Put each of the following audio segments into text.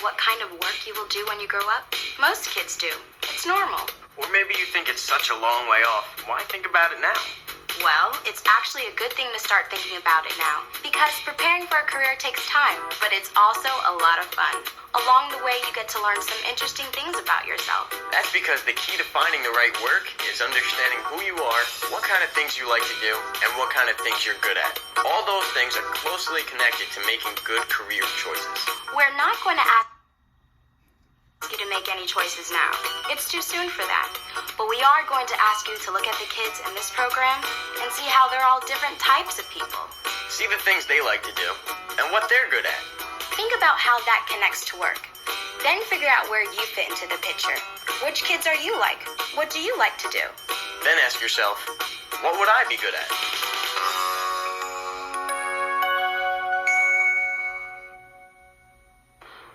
what kind of work you will do when you grow up? Most kids do. It's normal. Or maybe you think it's such a long way off. Why think about it now? Well, it's actually a good thing to start thinking about it now, because preparing for a career takes time, but it's also a lot of fun. Along the way, you get to learn some interesting things about yourself. That's because the key to finding the right work is understanding who you are, what kind of things you like to do, and what kind of things you're good at. All those things are closely connected to making good career choices. We're not going to ask you to make any choices now. It's too soon for that. But we are going to ask you to look at the kids in this program and see how they're all different types of people. See the things they like to do and what they're good at. Think about how that connects to work. Then figure out where you fit into the picture. Which kids are you like? What do you like to do? Then ask yourself, what would I be good at?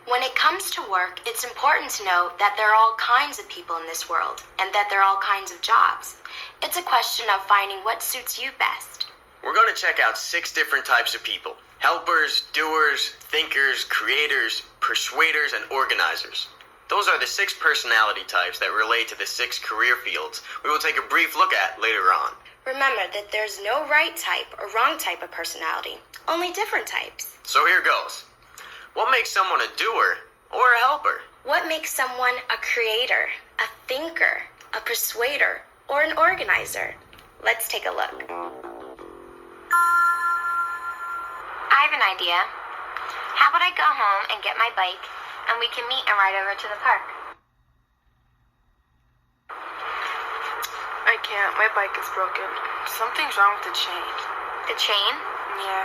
When it comes to work, it's important to know that there are all kinds of people in this world and that there are all kinds of jobs. It's a question of finding what suits you best. We're going to check out 6 different types of people. Helpers, doers, thinkers, creators, persuaders, and organizers. Those are the 6 personality types that relate to the 6 career fields we will take a brief look at later on. Remember that there's no right type or wrong type of personality, only different types. So here goes. What makes someone a doer or a helper? What makes someone a creator, a thinker, a persuader, or an organizer? Let's take a look. I have an idea. How about I go home and get my bike, and we can meet and ride over to the park? I can't. My bike is broken. Something's wrong with the chain. The chain? Yeah.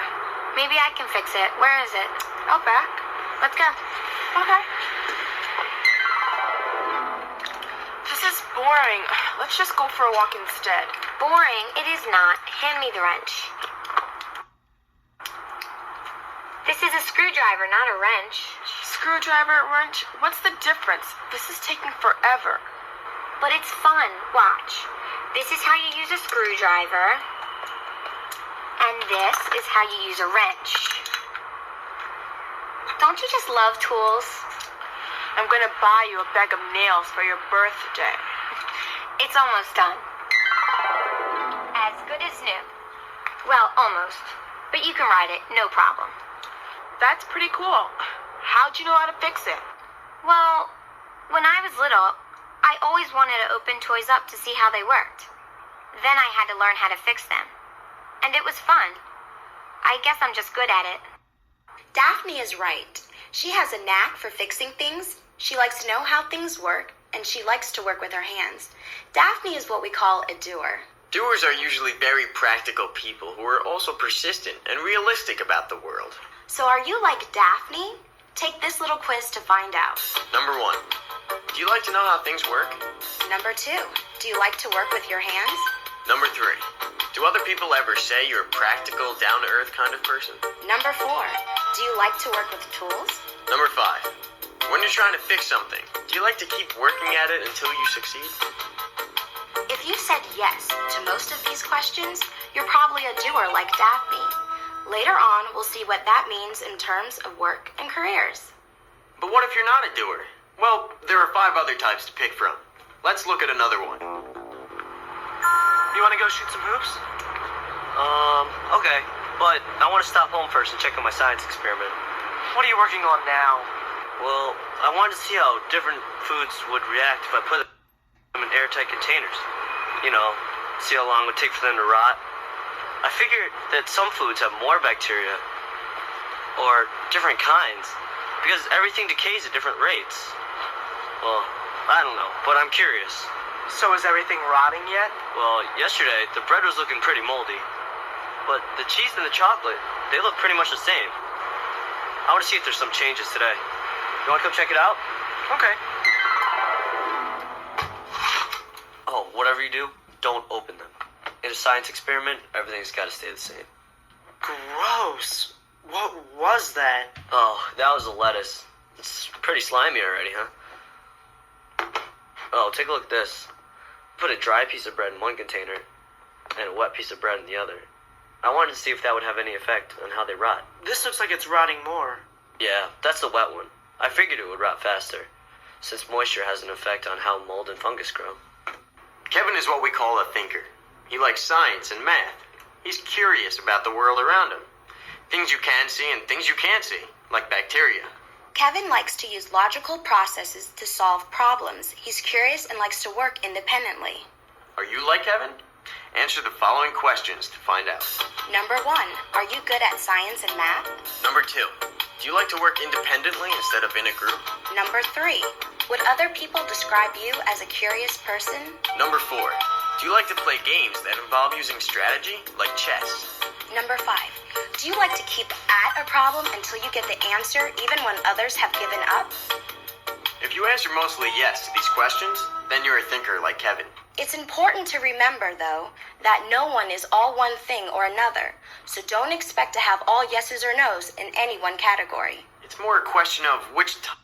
Maybe I can fix it. Where is it? Out back. Let's go. Okay. This is boring. Let's just go for a walk instead. Boring? It is not. Hand me the wrench. This is a screwdriver, not a wrench. Screwdriver, wrench, what's the difference? This is taking forever. But it's fun. Watch. This is how you use a screwdriver. And this is how you use a wrench. Don't you just love tools? I'm gonna buy you a bag of nails for your birthday. It's almost done. As good as new. Well, almost. But you can ride it, no problem. That's pretty cool. How'd you know how to fix it? Well, when I was little, I always wanted to open toys up to see how they worked. Then I had to learn how to fix them. And it was fun. I guess I'm just good at it. Daphne is right. She has a knack for fixing things. She likes to know how things work, and she likes to work with her hands. Daphne is what we call a doer. Doers are usually very practical people who are also persistent and realistic about the world. So are you like Daphne? Take this little quiz to find out. Number 1. Do you like to know how things work? Number 2. Do you like to work with your hands? Number 3. Do other people ever say you're a practical, down-to-earth kind of person? Number 4. Do you like to work with tools? Number 5. When you're trying to fix something, do you like to keep working at it until you succeed? If you said yes to most of these questions, you're probably a doer like Daphne. Later on, we'll see what that means in terms of work and careers. But what if you're not a doer? Well, there are 5 other types to pick from. Let's look at another one. You want to go shoot some hoops? Okay. But I want to stop home first and check on my science experiment. What are you working on now? Well, I wanted to see how different foods would react if I put them in airtight containers. You know, see how long it would take for them to rot. I figured that some foods have more bacteria, or different kinds, because everything decays at different rates. Well, I don't know, but I'm curious. So is everything rotting yet? Well, yesterday, the bread was looking pretty moldy, but the cheese and the chocolate, they look pretty much the same. I want to see if there's some changes today. You want to come check it out? Okay. Oh, whatever you do, don't open them. In a science experiment, everything's got to stay the same. Gross. What was that? Oh, that was a lettuce. It's pretty slimy already, huh? Oh, take a look at this. Put a dry piece of bread in one container and a wet piece of bread in the other. I wanted to see if that would have any effect on how they rot. This looks like it's rotting more. Yeah, that's the wet one. I figured it would rot faster, since moisture has an effect on how mold and fungus grow. Kevin is what we call a thinker. He likes science and math. He's curious about the world around him. Things you can see and things you can't see, like bacteria. Kevin likes to use logical processes to solve problems. He's curious and likes to work independently. Are you like Kevin? Answer the following questions to find out. Number 1, are you good at science and math? Number 2, do you like to work independently instead of in a group? Number 3, would other people describe you as a curious person? Number 4, do you like to play games that involve using strategy, like chess? Number 5, do you like to keep at a problem until you get the answer even when others have given up? If you answer mostly yes to these questions, then you're a thinker like Kevin. It's important to remember, though, that no one is all one thing or another, so don't expect to have all yeses or nos in any one category. It's more a question of which type